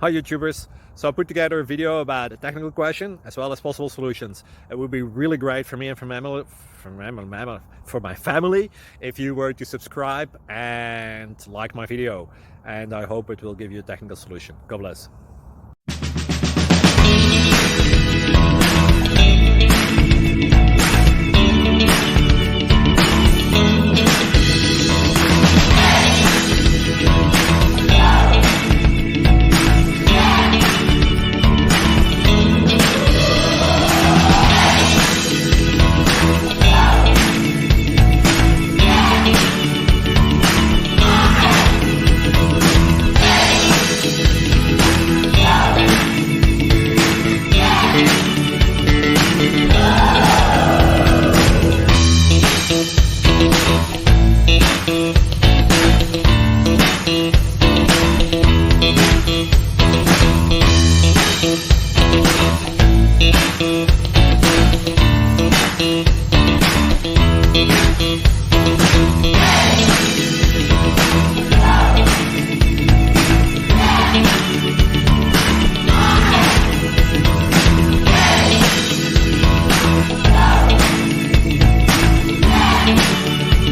Hi YouTubers! So I put together a video about a technical question as well as possible solutions. It would be really great for me and for my family if you were to subscribe and like my video, and I hope it will give you a technical solution. God bless.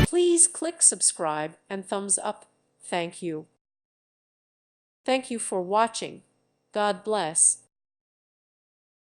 Please click subscribe and thumbs up. Thank you. Thank you for watching. God bless.